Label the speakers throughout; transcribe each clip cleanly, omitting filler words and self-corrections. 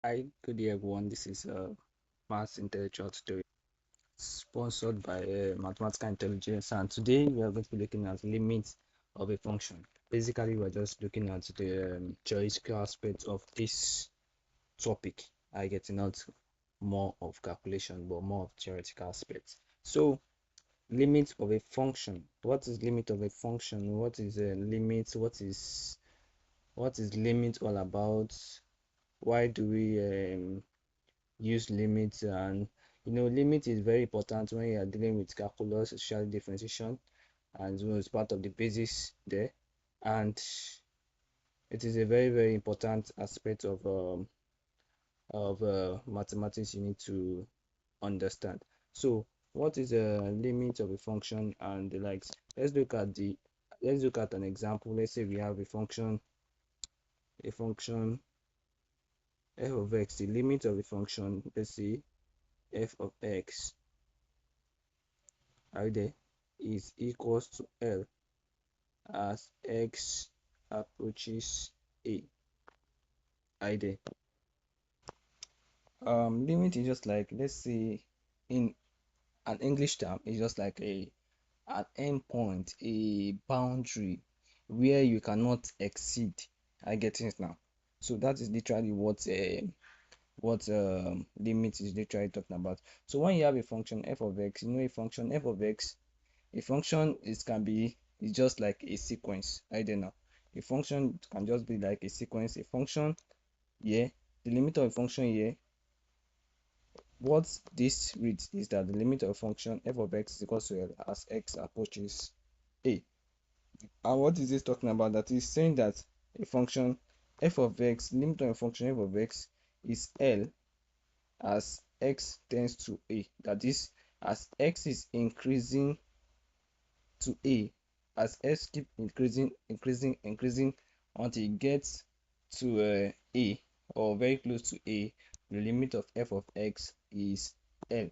Speaker 1: Hi, good day everyone. This is Maths Intellectual Tutorial sponsored by Mathematical Intelligence, and today we are going to be looking at limits of a function. Basically, we're just looking at the theoretical aspects of this topic. I get not more of calculation, but more of theoretical aspects. So, limit of a function. What is limit of a function? What is a limit? What is limit all about? Why do we use limits? And limit is very important when you are dealing with calculus, especially differentiation, and it's part of the basis there, and it is a very important aspect of mathematics you need to understand. So what is a limit of a function and the likes? Let's look at an example. Let's say we have a function f of x. The limit of a function, let's say f of x, right there, is equals to L as x approaches a. Right there. Limit is just like, let's say, in an English term, it's just like an endpoint, a boundary where you cannot exceed. I get it now. So that is literally what limit is literally talking about. So when you have a function f of x, a function f of x. A function is can be is just like a sequence. I don't know. A function can just be like a sequence. A function here, the limit of a function here. What this reads is that the limit of a function f of x is equal to L as x approaches a. And what is this talking about? That is saying that a function f of x, limit of a function f of x is L as x tends to a. That is, as x is increasing to a, as s keep increasing until it gets to a, or very close to a, the limit of f of x is L.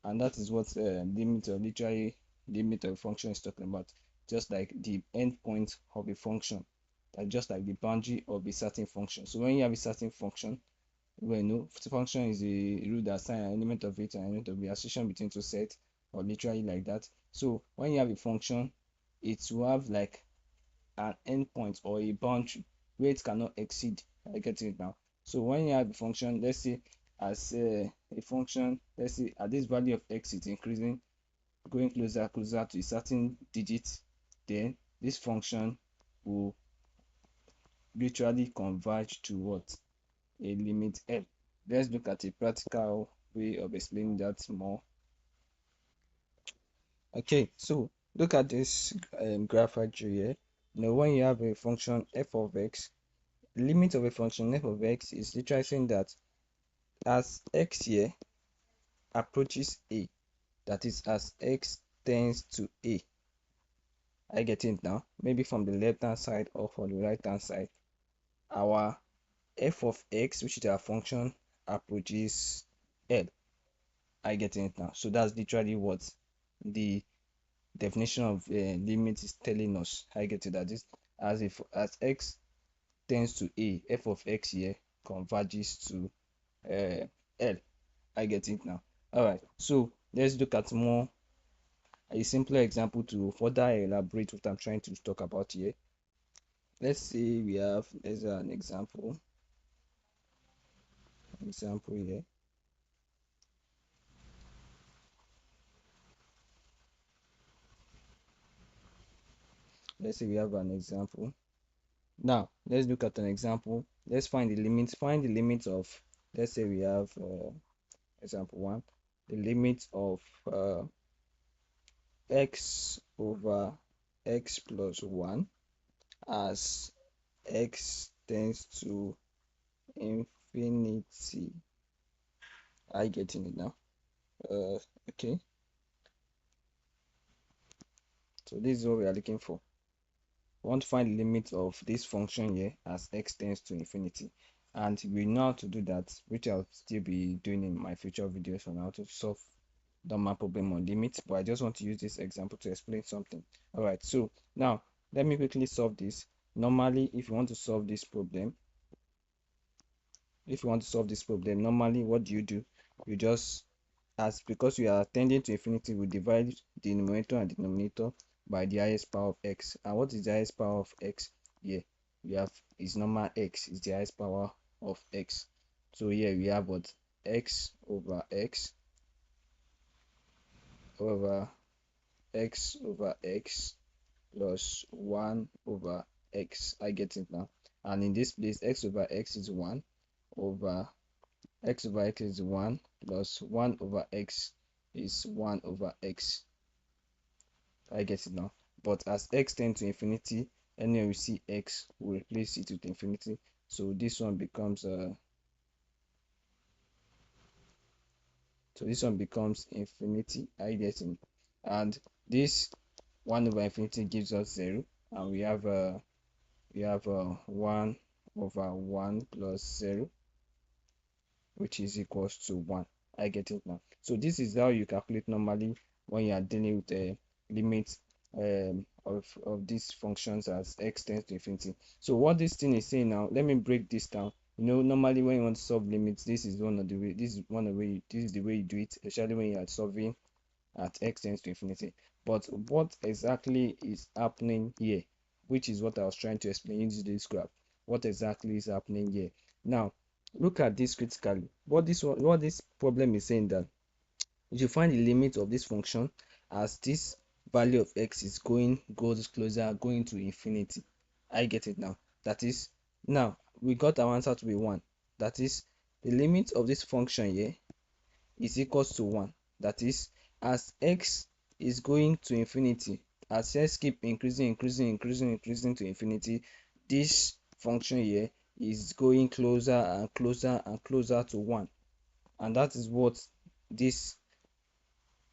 Speaker 1: And that is what limit of a function is talking about. Just like the endpoint of a function, that just like the boundary of a certain function. So when you have a certain function, well, no, function is a rule that assign an element of it and an element of the association between two sets, or literally like that. So when you have a function, it will have like an endpoint or a boundary where it cannot exceed. I get it now. So when you have a function, let's say as a function, let's say at this value of x is increasing, going closer to a certain digit, then this function will literally converge to what? A limit L. Let's look at a practical way of explaining that more. Okay, so look at this graph right here. When you have a function f of x, the limit of a function f of x is literally saying that as x here approaches a, that is as x tends to a. I get it now. Maybe from the left hand side or from the right hand side, our f of x, which is our function, approaches L. I get it now. So that's literally what the definition of limit is telling us. I get it, that is, as x tends to a, f of x here converges to L. I get it now. All right. So let's look at more a simpler example to further elaborate what I'm trying to talk about here. Let's say let's have an example here. Let's say we have an example. Now let's look at an example. Let's find the limits. Find the limits of, let's say we have example one, the limit of x over x plus 1 as x tends to infinity. I getting it now? Okay, so this is what we are looking for. We want to find the limit of this function here as x tends to infinity, and we know how to do that, which I'll still be doing in my future videos on how to solve the map problem on limits, but I just want to use this example to explain something. All right, so now let me quickly solve this. Normally, if you want to solve this problem, if you want to solve this problem, normally what do? You just, as because we are tending to infinity, we divide the numerator and denominator by the highest power of x. And what is the highest power of x? Here we have is normal x is the highest power of x. So here we have what? X over x over x plus 1 over x. I get it now. And in this place, x over x is 1 over x over x is 1 plus 1 over x is 1 over x. I get it now. But as x tends to infinity, anywhere we see x, we replace it with infinity. So this one becomes infinity. I get it. And this 1 over infinity gives us 0, and we have 1 over 1 plus 0, which is equals to 1. I get it now. So this is how you calculate normally when you are dealing with a limit of these functions as x tends to infinity. So what this thing is saying now, let me break this down. Normally when you want to solve limits, this is the way you do it, especially when you are solving at x tends to infinity. But what exactly is happening here, which is what I was trying to explain using this graph, what exactly is happening here? Now look at this critically. What this problem is saying, that you should find the limit of this function as this value of x goes closer, going to infinity. I get it now. That is, now we got our answer to be 1. That is, the limit of this function here is equals to 1. That is, as x is going to infinity, as x keep increasing to infinity, this function here is going closer and closer to 1. And that is what this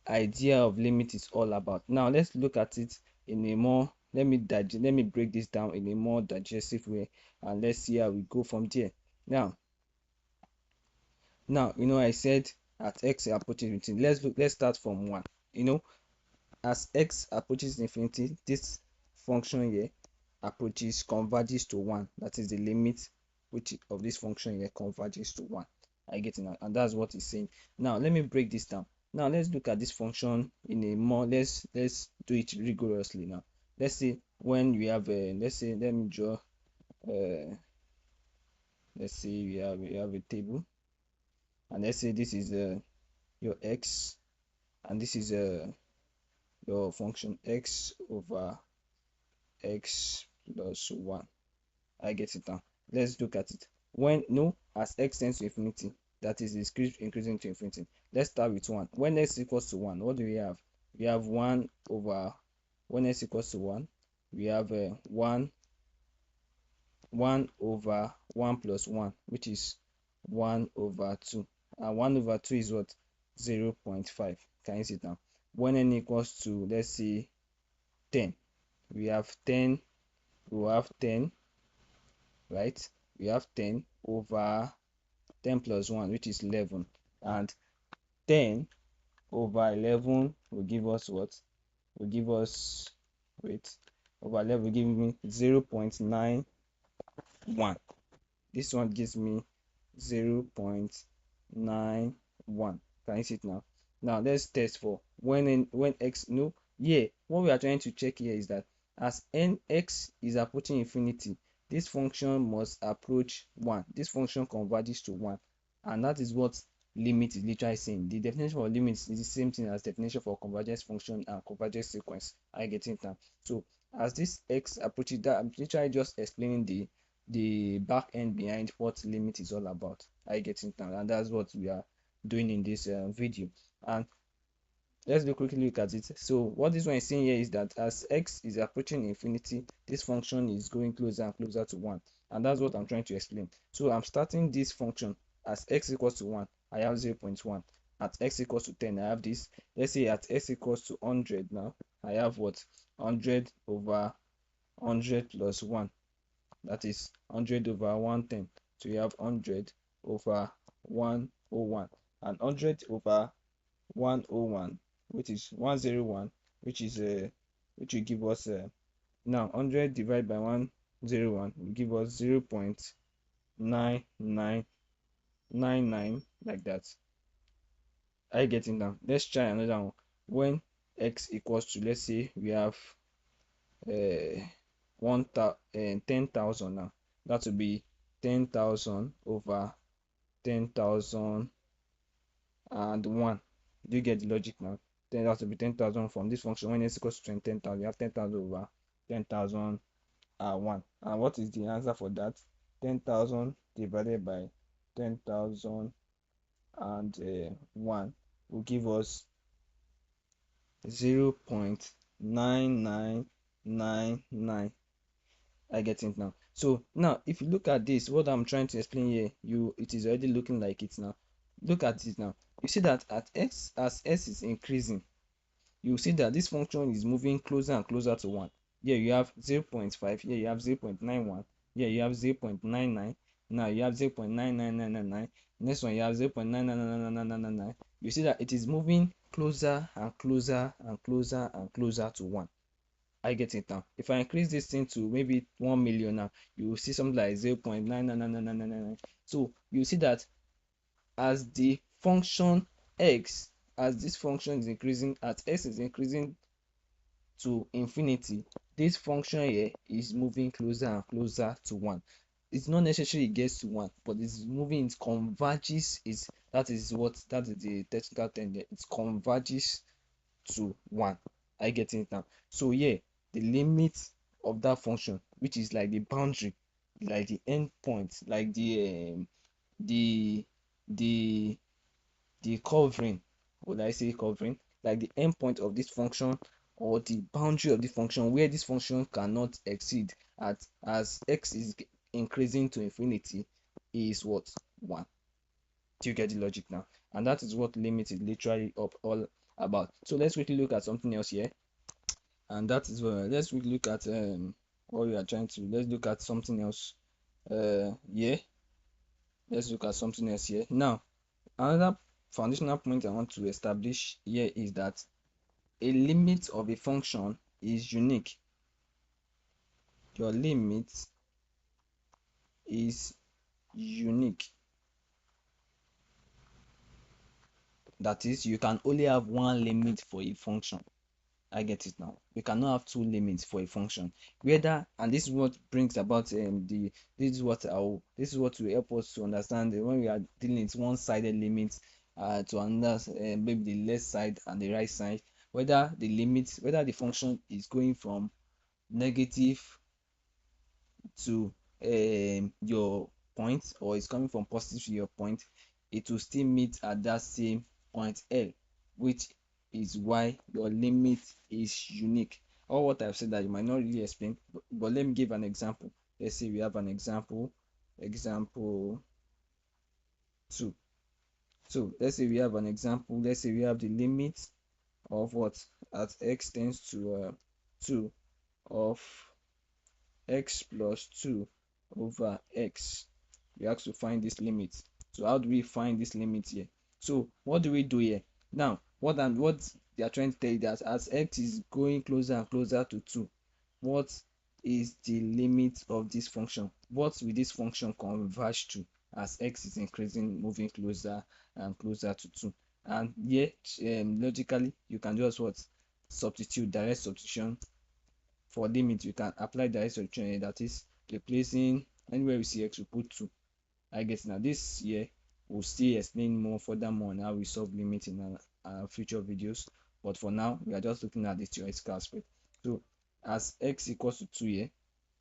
Speaker 1: idea of limit is all about. Now let's look at it in a more, let me break this down in a more digestive way, and let's see how we go from there. Now I said at x approaches infinity. Let's start from 1. As x approaches infinity, this function here converges to 1. That is the limit which of this function here converges to 1. I get it now, and that's what it's saying. Now let me break this down. Now let's look at this function in a more, let's do it rigorously. Now let's say when we have let's say, let me draw let's say we have a table, and let's say this is your x, and this is your function x over x plus 1. I get it now. Let's look at it. As x tends to infinity, that is increasing to infinity. Let's start with 1. When x equals to 1, what do we have? We have 1 over, when x equals to 1, we have 1 over 1 plus 1, which is 1 over 2. And 1 over 2 is what? 0.5. Can you see it now? When n equals to, let's say, 10, we have 10, right? We have 10 over 10 plus 1, which is 11. And 10 over 11 will give us what? Will give us, over 11 will give me 0.91. This one gives me 0.91. Can you see it now? Now let's test for when x, what we are trying to check here is that as x is approaching infinity, this function must approach 1. This function converges to 1, and that is what limit is literally saying. The definition for limit is the same thing as definition for convergence function and convergence sequence. I get it now. So as this x approaches, that I'm literally just explaining the back end behind what limit is all about. I get it now, and that's what we are doing in this video. And let's quickly look at it. So what this one is saying here is that as x is approaching infinity, this function is going closer and closer to 1, and that's what I'm trying to explain. So I'm starting this function as x equals to 1, I have 0.1. At x equals to 10, I have this. Let's say at x equals to 100, now I have what? 100 over 100 plus 1, that is 100 over 110. So you have 100 over 101, and 100 over 101, which is 101, which will give us now 100 divided by 101 will give us 0.991. 99 like that. I getting down. Let's try another one. When x equals to, let's say we have uh 10,000 now. That will be 10,000 over 10,000 and 1. Do you get the logic now? Then that will be 10,000 from this function. When x equals to 10,000, you have 10,000 over 10,000 and 1. And what is the answer for that? 10,000 divided by 10,000 and 1 will give us 0.9999. I get it now. So now if you look at this, what I'm trying to explain here, it is already looking like it now. Look at it now. You see that at x, as s is increasing, you see that this function is moving closer and closer to 1. Here you have 0.5, here you have 0.91, here you have 0.99, now you have 0.99999, next one you have 0.9999999. You see that it is moving closer and closer and closer and closer to 1. I get it now. If I increase this thing to maybe 1 million now, you will see something like 0.9999999. So you see that as the function x, as this function is increasing, as s is increasing to infinity, this function here is moving closer and closer to 1. It's not necessarily it gets to 1, but it's moving, it converges, that is the technical term there. It converges to 1. I get it now. So yeah, the limit of that function, which is like the boundary, like the end point, like the the covering, would I say covering, like the end point of this function, or the boundary of the function where this function cannot exceed as x is increasing to infinity, is what? 1. Do you get the logic now? And that is what limit is literally all about. So let's quickly look at something else here, and that is let's quickly look at what we are trying to, let's look at something else. Yeah, let's look at something else here. Now, another foundational point I want to establish here is that a limit of a function is unique. Your limit is unique. That is, you can only have one limit for a function. I get it now. We cannot have two limits for a function. Whether, and this is what brings about this is what will help us to understand when we are dealing with one-sided limits to understand maybe the left side and the right side, whether the function is going from negative to your point, or is coming from positive to your point, it will still meet at that same point L, which is why your limit is unique. All what I've said that you might not really explain, but let me give an example. Let's say we have an example 2. So let's say we have an example. Let's say we have the limit of what at x tends to 2 of x plus 2 over x. We have to find this limit. So how do we find this limit here? So what do we do here? Now, what they are trying to tell you, that as x is going closer and closer to 2, what is the limit of this function? What will this function converge to as x is increasing, moving closer and closer to 2? And yet, logically, you can just substitute, direct substitution. For limit, you can apply direct substitution, that is replacing anywhere we see x, we put 2. I guess now this year we'll still explain more furthermore on how we solve limit in our future videos, but for now we are just looking at the theoretical aspect. So as x equals to 2 here,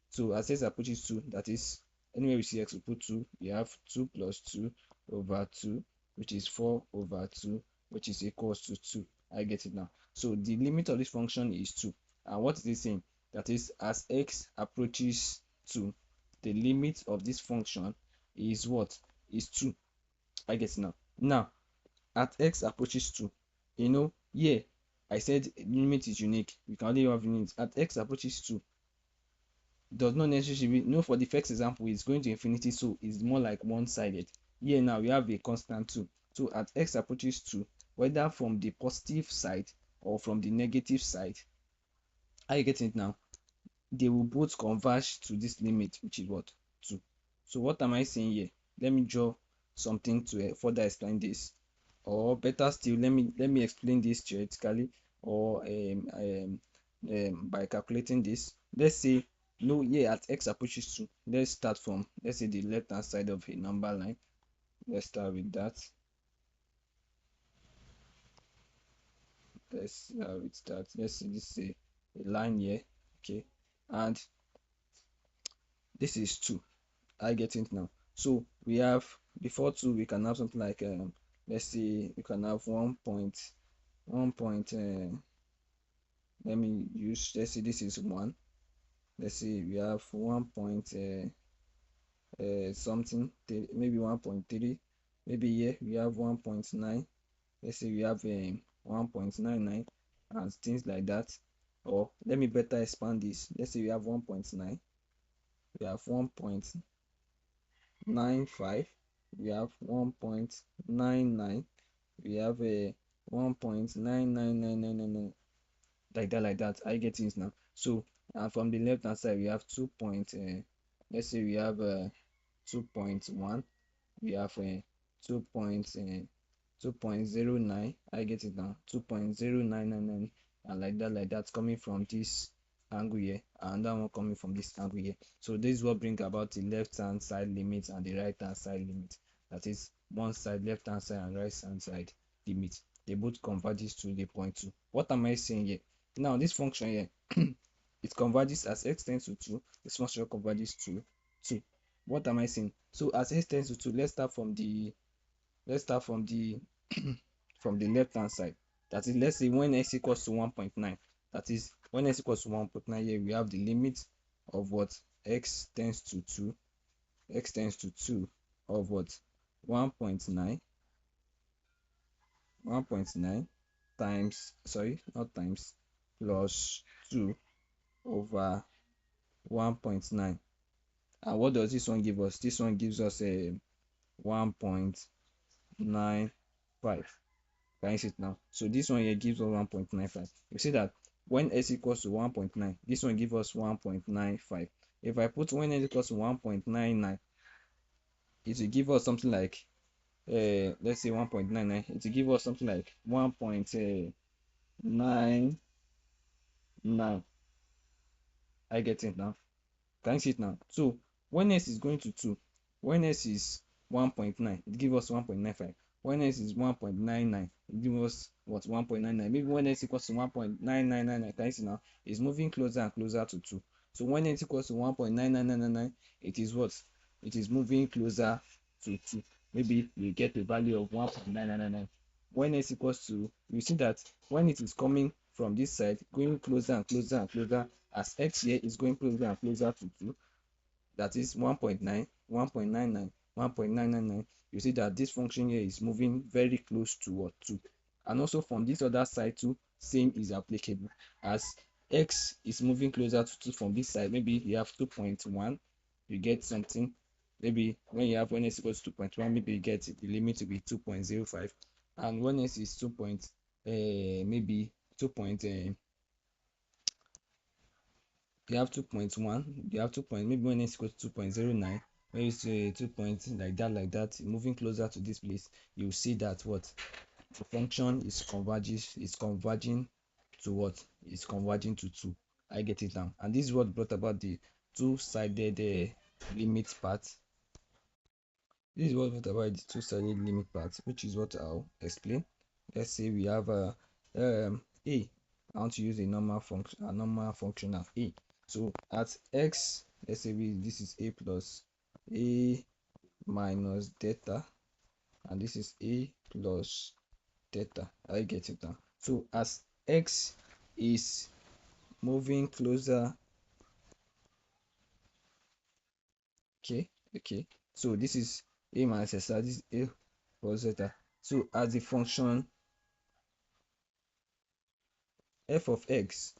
Speaker 1: so as x approaches 2, that is anywhere we see x, we put 2. You have 2 plus 2 over 2, which is 4 over 2, which is equals to 2. I get it now. So the limit of this function is 2. And what is it saying? That is, as x approaches 2, the limit of this function is what? Is 2. I get it now. Now, at x approaches 2, here I said limit is unique. We can only have units. At x approaches 2, does not necessarily be, for the first example, it's going to infinity, so it's more like one-sided. Here now we have a constant 2. So at x approaches 2, whether from the positive side or from the negative side, are you getting it now? They will both converge to this limit, which is what? 2. So what am I saying here? Let me draw something to further explain this, or better still, let me explain this theoretically, or by calculating this. Let's say no, yeah, at x approaches 2, let's start from, let's say, the left hand side of a number line. Let's start with that. Let's say this is a line here, okay, and this is 2. I get it now. So we have, before 2 we can have something like, let's say we can have 1 point, let me use, let's say this is 1. Let's say we have 1 point, something, maybe 1.3. Maybe here we have 1.9. Let's say we have 1.99 and things like that. Or let me better expand this. Let's say we have 1.9, we have 1.95, we have 1.99, we have a 1.99999, like that. I get things now. So from the left hand side we have 2 point, let's say we have 2.1, we have 2 point, 2.09. I get it now. 2.0999, and like that, coming from this angle here, and that one coming from this angle here. So this is what bring about the left hand side limit and the right hand side limit. That is one side, left hand side and right hand side limit. They both converges to the point 2. What am I saying here? Now this function here, it converges as x tends to 2. This function converges to 2. What am I saying? So as x tends to 2, let's start from the from the left hand side. That is, let's say when x equals to 1.9, that is when x equals to 1.9, here we have the limit of what, x tends to 2, x tends to 2 of what, 1.9, 1.9 times, sorry, not times, plus 2 over 1.9. And what does this one give us? This one gives us a 1.95. Can you see it now? So this one here gives us 1.95. You see that when s equals to 1.9, this one gives us 1.95. If I put when s equals to 1.99, it will give us something like, let's say 1.99, it will give us something like 1.99. I get it now. Can you see it now? So when s is going to 2, when s is 1.9, it gives us 1.95. When s is 1.99, it gives us what, 1.99. Maybe when s equals to 1.9999, can you see now? It's moving closer and closer to 2. So when s equals to 1.99999, it is what? It is moving closer to 2. Maybe we get a value of 1.9999. When s equals to, you see that when it is coming from this side, going closer and closer and closer, as x here is going closer and closer to 2, that is 1.9, 1.99, 1.999, you see that this function here is moving very close to what, 2. And also from this other side too, same is applicable. As x is moving closer to 2 from this side, maybe you have 2.1, you get something. Maybe when s equals to 2.1, maybe you get the limit to be 2.05. And when s is 2 point, maybe 2 point, you have 2.1, you have 2 point, maybe when s equals to 2.09, when you say 2 points like that, moving closer to this place, you see that what, the function is converging to what, is converging to 2. I get it now. And this is what brought about the two-sided limit part. This is what brought about the two-sided limit part, which is what I'll explain. Let's say we have a I want to use a normal function of a. So at x, let's say this is a plus a minus theta, and this is a plus theta. I get it now. So as x is moving closer, okay. So this is a minus theta, this is a plus theta. So as the function f of x,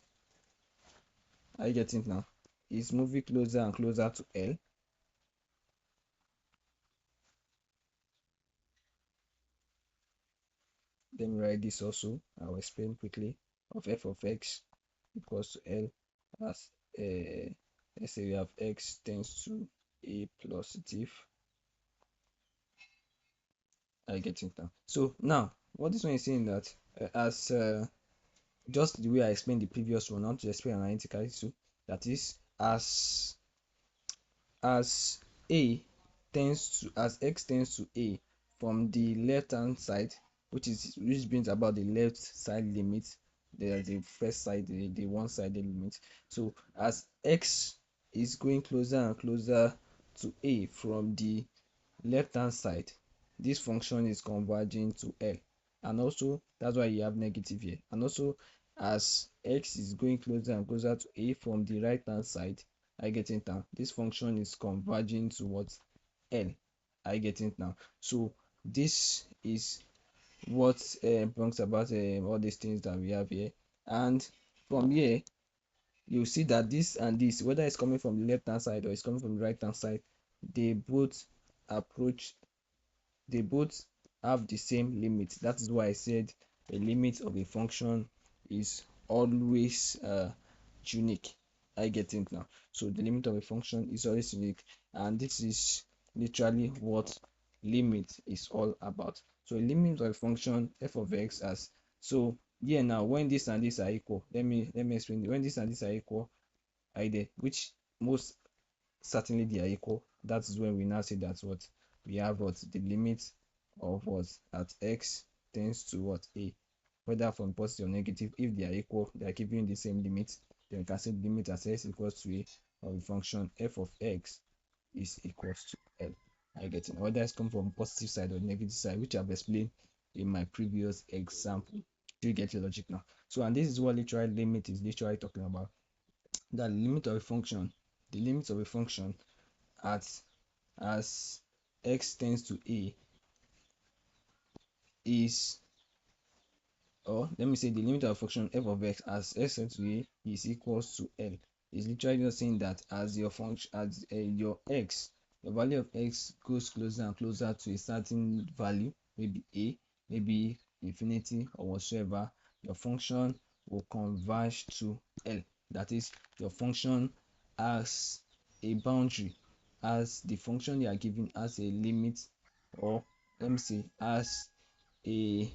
Speaker 1: I get it now, is moving closer and closer to L. Let me write this also. I'll explain quickly. Of f of x equals to L as, let's say we have x tends to a positive, I get it now. So now what this one is saying that as just the way I explained the previous one, not to explain analytically too. That is, as a tends to as x tends to a from the left hand side, which brings about the left side limit. There's the first side, the one sided limit. So as x is going closer and closer to a from the left hand side, this function is converging to L. And also that's why you have negative here. And also as x is going closer and closer to a from the right hand side, I get it now, this function is converging to what? L. I get it now. So this is what brings about all these things that we have here. And from here you see that this and this, whether it's coming from the left hand side or it's coming from the right hand side, they both approach they both have the same limit. That is why I said a limit of a function is always unique. I get it now. So the limit of a function is always unique, and this is literally what limit is all about. So a limit of a function f of x as, so yeah, now when this and this are equal, let me explain. When this and this are equal, either which most certainly they are equal, that is when we now say that what we have, what the limit of what at x tends to what a, whether from positive or negative. If they are equal, they are keeping the same limit, then we can say the limit as x equals to a of a function f of x is equals to L. I get it. Whether it's come from positive side or negative side, which I've explained in my previous example. Do you get your logic now? So, and this is what literal limit is literally talking about. That limit of a function, the limit of a function at as x tends to a is, or let me say the limit of function f of x as x tends to a is equals to L, is literally just saying that as your function, as your x, the value of x goes closer and closer to a certain value, maybe a, maybe infinity or whatsoever, your function will converge to L. That is, your function has a boundary, as the function you are given as a limit, or let me say as a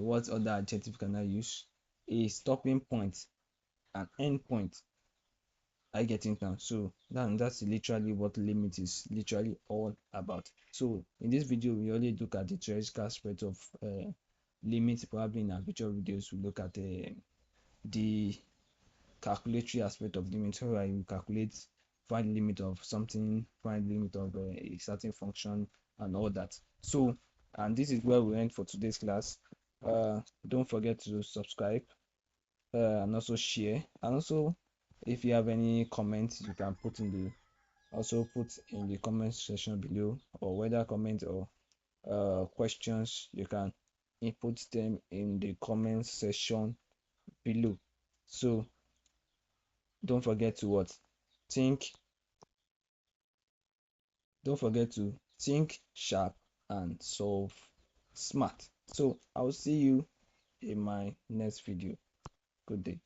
Speaker 1: what other adjective can I use? A stopping point, an end point. I get it now. So that's literally what limit is literally all about. So in this video, we only look at the theoretical aspect of limit. Probably in our future videos, we look at the calculatory aspect of limit, where you calculate, find limit of something, find limit of a certain function, and all that. So, and this is where we end for today's class. Don't forget to subscribe, and also share, and also if you have any comments, you can put in the comment section below, or whether comment or questions, you can input them in the comment section below. So don't forget to what think don't forget to think sharp and solve smart. So I'll see you in my next video. Good day.